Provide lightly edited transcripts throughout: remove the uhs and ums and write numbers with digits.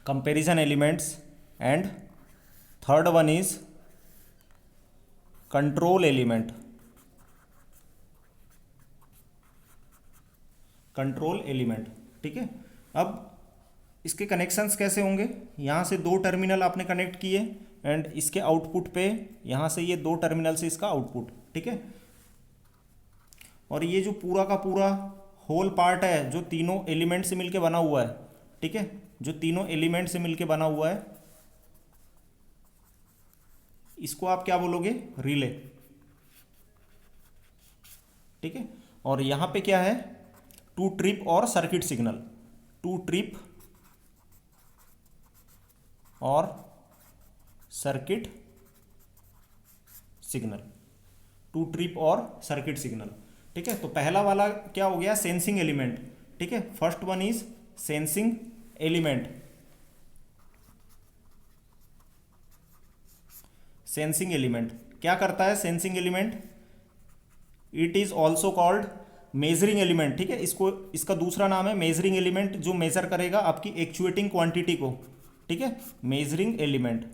comparison elements, and third one is control element. Control element, ठीक है। अब इसके कनेक्शंस कैसे होंगे, यहाँ से दो टर्मिनल आपने कनेक्ट किए एंड इसके आउटपुट पे यहाँ से ये दो टर्मिनल से इसका आउटपुट, ठीक है। और ये जो पूरा का पूरा होल पार्ट है जो तीनों एलिमेंट से मिलके बना हुआ है, ठीक है, जो तीनों एलिमेंट से मिलके बना हुआ है, इसको आप क्या बोलोगे, रिले, ठीक है। और यहाँ पे क्या है, टू ट्रिप और सर्किट सिग्नल, टू ट्रिप और सर्किट सिग्नल, टू ट्रिप और सर्किट सिग्नल, ठीक है। तो पहला वाला क्या हो गया, सेंसिंग एलिमेंट, ठीक है। First one is sensing element. Sensing element क्या करता है, sensing element, it is also called measuring element, ठीक है। इसको इसका दूसरा नाम है मेजरिंग एलिमेंट, जो मेजर करेगा आपकी एक्चुएटिंग क्वांटिटी को, ठीक है, मेजरिंग एलिमेंट,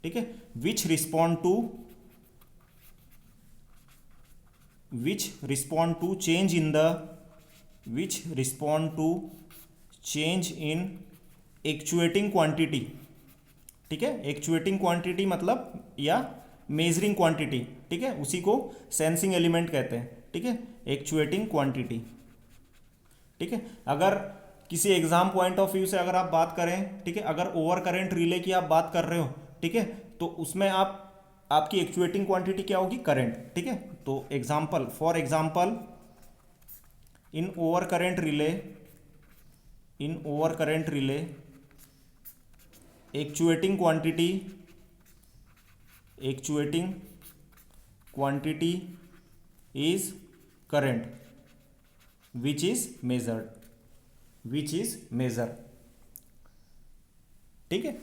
ठीक है। Which respond to change in the, which respond to change in actuating quantity, ठीक है। एक्चुएटिंग क्वांटिटी मतलब या मेजरिंग क्वांटिटी, ठीक है, उसी को सेंसिंग एलिमेंट कहते हैं, ठीक है, एक्चुएटिंग क्वांटिटी, ठीक है। अगर किसी एग्जाम पॉइंट ऑफ व्यू से अगर आप बात करें, ठीक है, अगर ओवर करंट रिले की आप बात कर रहे हो, ठीक है, तो उसमें आपकी एक्चुएटिंग क्वांटिटी क्या होगी, करंट, ठीक है। तो example, for example, in over current relay actuating quantity is current which is measured, ठीक है।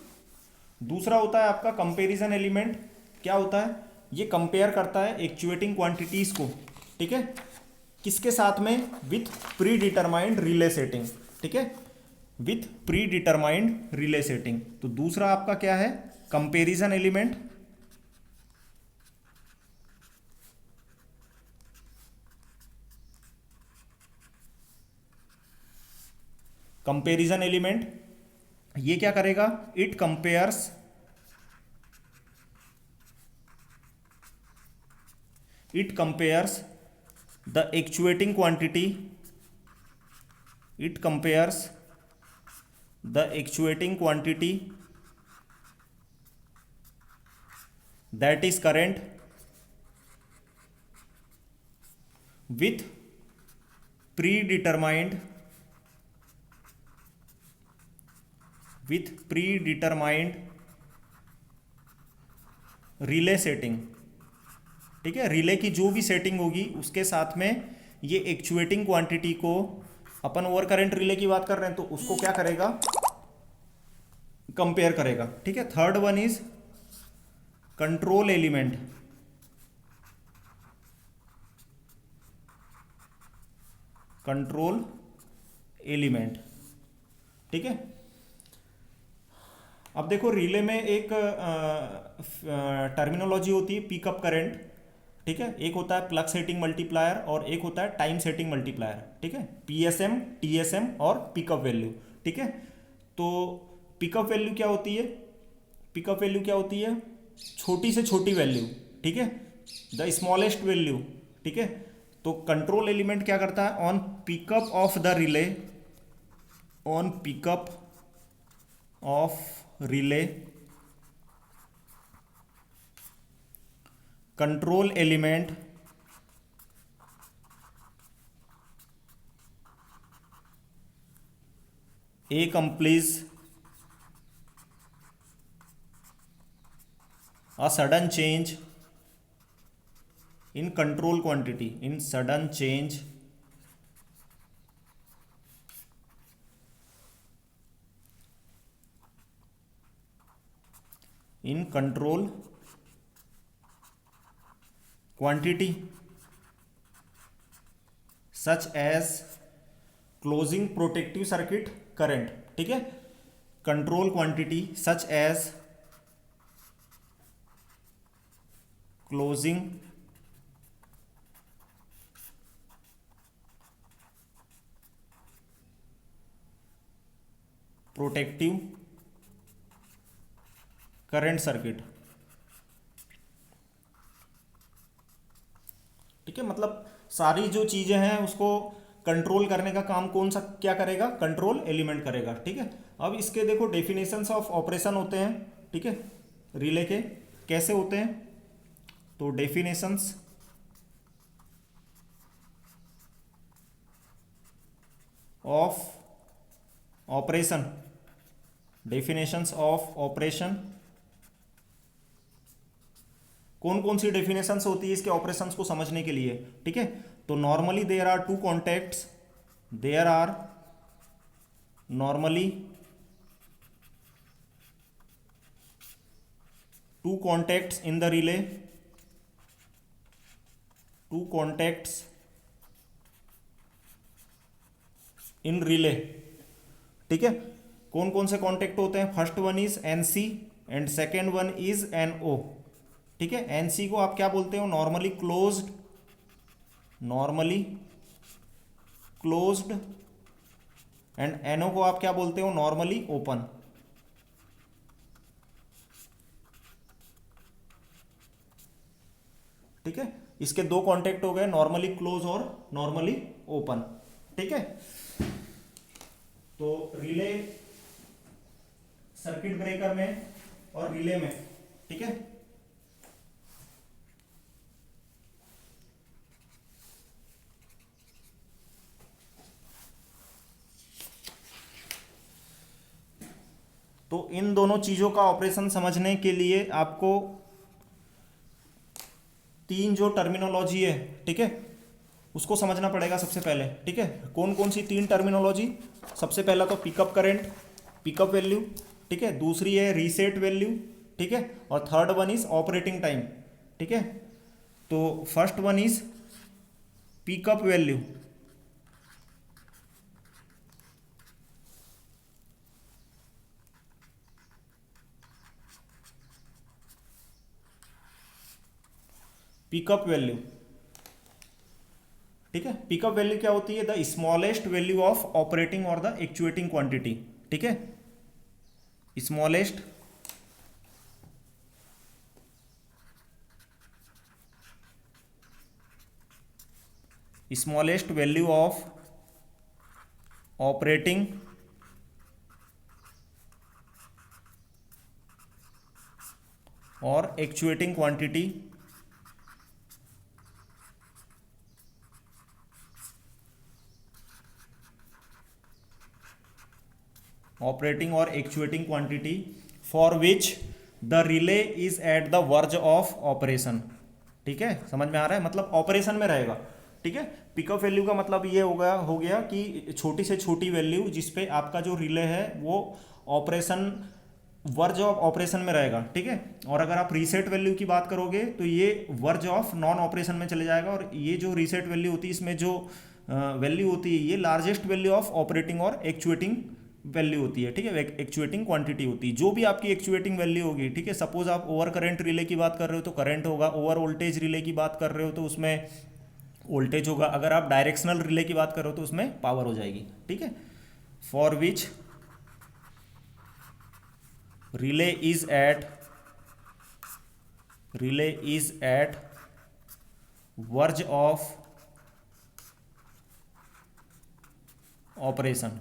दूसरा होता है आपका कंपैरिजन एलिमेंट। क्या होता है, ये कंपेयर करता है एक्चुएटिंग क्वांटिटीज को, ठीक है, किसके साथ में, with pre determined relay setting, ठीक है, with pre determined relay setting. तो दूसरा आपका क्या है, कंपैरिजन एलिमेंट। कंपैरिजन एलिमेंट ये क्या करेगा, it compares the actuating quantity, it compares the actuating quantity that is current with predetermined relay setting, ठीक है। रिले की जो भी सेटिंग होगी उसके साथ में ये एक्चुएटिंग क्वांटिटी को, अपन ओवर करंट रिले की बात कर रहे हैं तो उसको क्या करेगा, कंपेयर करेगा, ठीक है। Third one is control element. Control element, ठीक है। अब देखो रिले में एक टर्मिनोलॉजी होती है, पिकअप करंट, ठीक है। एक होता है प्लग सेटिंग मल्टीप्लायर और एक होता है टाइम सेटिंग मल्टीप्लायर, ठीक है, पीएसएम, टीएसएम और पिकअप वैल्यू, ठीक है। तो पिकअप वैल्यू क्या होती है, पिकअप वैल्यू क्या होती है, छोटी से छोटी वैल्यू, ठीक है, द स्मॉलेस्ट वैल्यू, ठीक है। तो कंट्रोल एलिमेंट क्या करता है, on pickup of the relay, on pickup of relay, control element accomplishes a sudden change in control quantity, in sudden change in control quantity such as closing protective circuit current, ठीक है, control quantity such as closing protective current circuit, ठीक है, मतलब सारी जो चीजें हैं उसको कंट्रोल करने का काम कौन सा क्या करेगा, कंट्रोल एलिमेंट करेगा, ठीक है। अब इसके देखो डेफिनेशंस ऑफ ऑपरेशन होते हैं, ठीक है, रिले के कैसे होते हैं, तो definitions of operation, definitions of operation, कौन कौन सी डेफिनेशंस होती है इसके ऑपरेशंस को समझने के लिए, ठीक है। तो normally there are two contacts, there are normally two contacts in the relay, two contacts in relay, ठीक है। कौन कौन से कॉन्टैक्ट होते हैं, first one is NC and second one is NO, ठीक है। एनसी को आप क्या बोलते हो, normally closed, normally closed, and NO को आप क्या बोलते हो, नॉर्मली ओपन, ठीक है। इसके दो कॉन्टैक्ट हो गए, नॉर्मली क्लोज और नॉर्मली ओपन, ठीक है। तो रिले सर्किट ब्रेकर में और रिले में, ठीक है, तो इन दोनों चीजों का ऑपरेशन समझने के लिए आपको तीन जो टर्मिनोलॉजी है, ठीक है, उसको समझना पड़ेगा सबसे पहले, ठीक है। कौन कौन सी तीन टर्मिनोलॉजी, सबसे पहला तो पिकअप करंट, पिकअप वैल्यू, ठीक है, दूसरी है रीसेट वैल्यू, ठीक है, और third one is operating time, ठीक है। तो first one is pickup value, pickup value, ठीक है। पिकअप वैल्यू क्या होती है, the smallest value of operating और द एक्चुएटिंग क्वांटिटी, ठीक है, smallest smallest value of operating और एक्चुएटिंग क्वांटिटी ऑपरेटिंग और actuating quantity for which the relay is at the verge of operation, ठीक है, समझ में आ रहा है, मतलब ऑपरेशन में रहेगा, ठीक है। पिकअप वैल्यू का मतलब ये हो गया कि छोटी से छोटी वैल्यू जिसपे आपका जो रिले है वो ऑपरेशन वर्ज ऑफ ऑपरेशन में रहेगा, ठीक है। और अगर आप रीसेट वैल्यू की बात करोगे तो ये वर्ज ऑफ नॉन ऑपरेशन में चले जाएगा, और ये जो रीसेट वैल्यू होती है इसमें जो वैल्यू होती है ये लार्जेस्ट वैल्यू ऑफ ऑपरेटिंग और एक्चुएटिंग वैल्यू होती है, ठीक है, एक्चुएटिंग क्वांटिटी होती है। जो भी आपकी एक्चुएटिंग वैल्यू होगी, ठीक है, सपोज आप ओवर करंट रिले की बात कर रहे हो तो करंट होगा, ओवर वोल्टेज रिले की बात कर रहे हो तो उसमें वोल्टेज होगा, अगर आप डायरेक्शनल रिले की बात कर रहे हो तो उसमें पावर हो जाएगी, ठीक है। For which relay is at verge of operation,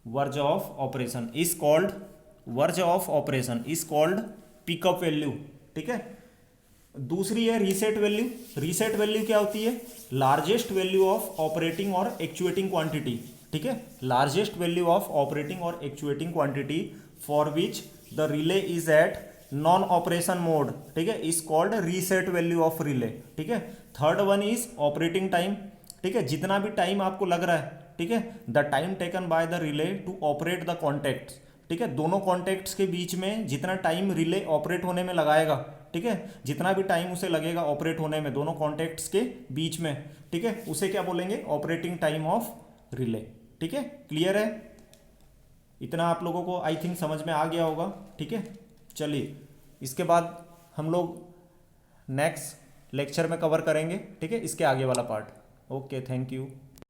verge of operation is called verge of operation is called pickup value, ठीक है। दूसरी है रीसेट वैल्यू, रीसेट वैल्यू क्या होती है, लार्जेस्ट वैल्यू ऑफ ऑपरेटिंग और एक्चुएटिंग क्वांटिटी, ठीक है, लार्जेस्ट वैल्यू ऑफ ऑपरेटिंग और actuating quantity for which the relay is at non operation mode, ठीक है, is called reset value of relay, ठीक है। Third one is operating time, ठीक है, जितना भी टाइम आपको लग रहा है, ठीक है, the time taken by the relay to operate the contact, ठीक है, दोनों कॉन्टैक्ट्स के बीच में जितना टाइम रिले ऑपरेट होने में लगाएगा, ठीक है, जितना भी टाइम उसे लगेगा ऑपरेट होने में दोनों कॉन्टैक्ट्स के बीच में, ठीक है, उसे क्या बोलेंगे, ऑपरेटिंग टाइम ऑफ रिले। ठीक है, क्लियर है, इतना आप लोगों को आई थिंक समझ में आ गया होगा। ठीक है, चलिए इसके बाद हम लोग नेक्स्ट लेक्चर में कवर करेंगे, ठीक है, इसके आगे वाला पार्ट। Okay, thank you.